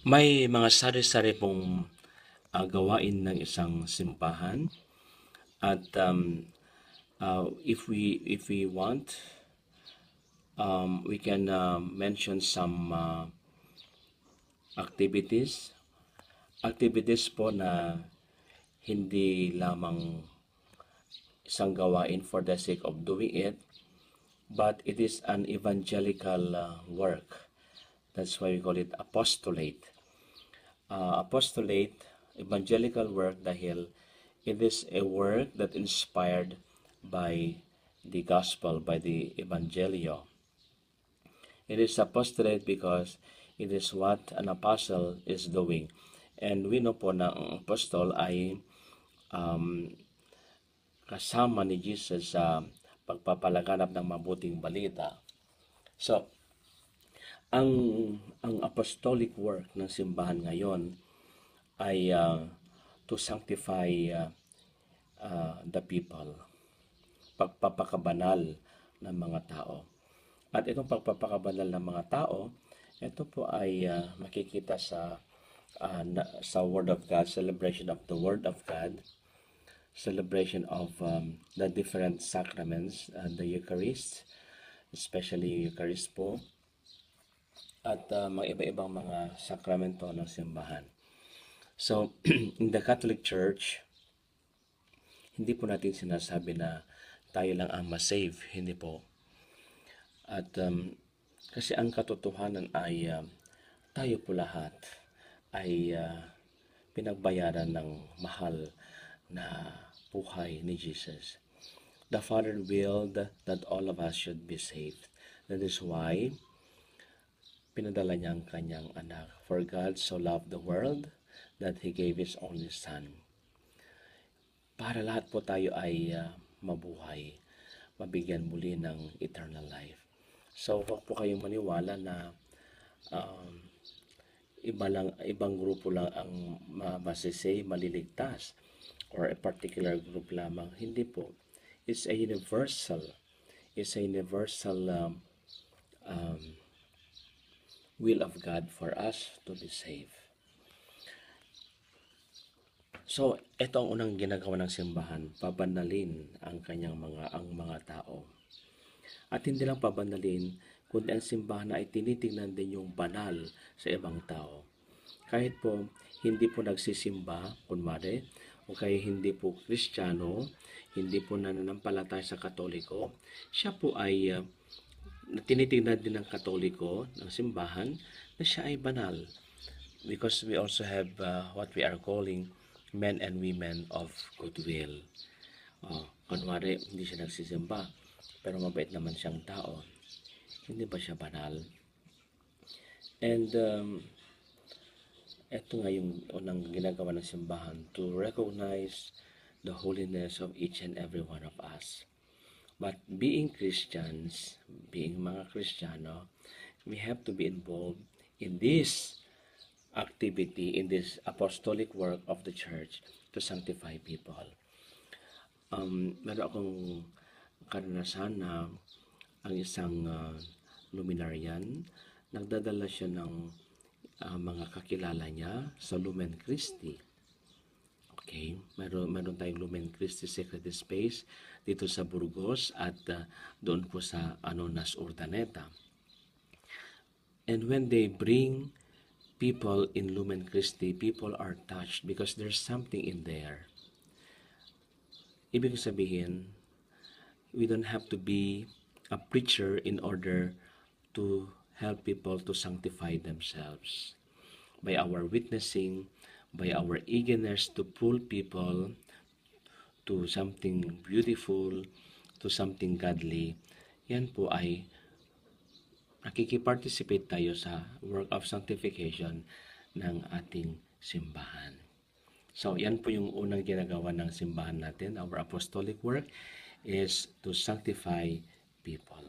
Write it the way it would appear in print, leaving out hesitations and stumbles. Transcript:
May mga sari-sari pong gawain ng isang simbahan at if we want, we can mention some activities. Activities po na hindi lamang isang gawain for the sake of doing it, but it is an evangelical work. That's why we call it apostolate. Apostolate, evangelical work dahil it is a work that inspired by the gospel, by the evangelio. It is apostolate because it is what an apostle is doing. And we know po na ang apostol ay kasama ni Jesus sa pagpapalaganap ng mabuting balita. So, ang apostolic work ng simbahan ngayon ay to sanctify the people, pagpapakabanal ng mga tao. At itong pagpapakabanal ng mga tao, ito po ay makikita sa Word of God, celebration of the Word of God, celebration of the different sacraments, the Eucharist, especially Eucharist po, at mga iba-ibang mga sakramento ng simbahan. So, in the Catholic Church, hindi po natin sinasabi na tayo lang ang masave, hindi po. At kasi ang katotohanan ay tayo po lahat ay pinagbayaran ng mahal na buhay ni Jesus. The Father willed that all of us should be saved. That is why pinadala niya ang kanyang anak. For God so loved the world that He gave His only Son. Para lahat po tayo ay mabuhay, mabigyan muli ng eternal life. So, huwag po kayong maniwala na ibang grupo lang ang masisay, maliligtas, or a particular group lamang. Hindi po. It's a universal will of God for us to be saved. So, ito ang unang ginagawa ng simbahan, pabanalin ang mga tao. At hindi lang pabanalin, kundi ang simbahan ay tinitingnan din yung banal sa ibang tao. Kahit po hindi po nagsisimba, kunwari, o kaya hindi po Kristiyano, hindi po nananampalataya sa Katoliko, siya po ay tinitingnan din ng Katoliko, ng simbahan, na siya ay banal. Because we also have what we are calling men and women of goodwill. Kunwari, hindi siya nagsisimba, pero mabait naman siyang tao. Hindi ba siya banal? And ito nga yung unang ginagawa ng simbahan, to recognize the holiness of each and every one of us. But being Christians, being mga Kristiyano, we have to be involved in this activity, in this apostolic work of the Church to sanctify people. Meron akong karanasan na ang isang luminarian, nagdadala siya ng mga kakilala niya sa Lumen Christi. Okay, meron tayong Lumen Christi Secret Space dito sa Burgos at doon po sa Anonas, Urdaneta. And when they bring people in Lumen Christi, people are touched because there's something in there. Ibig sabihin, we don't have to be a preacher in order to help people to sanctify themselves. By our witnessing, by our eagerness to pull people to something beautiful, to something godly, yan po ay nakikiparticipate tayo sa work of sanctification ng ating simbahan. So, yan po yung unang ginagawa ng simbahan natin. Our apostolic work is to sanctify people.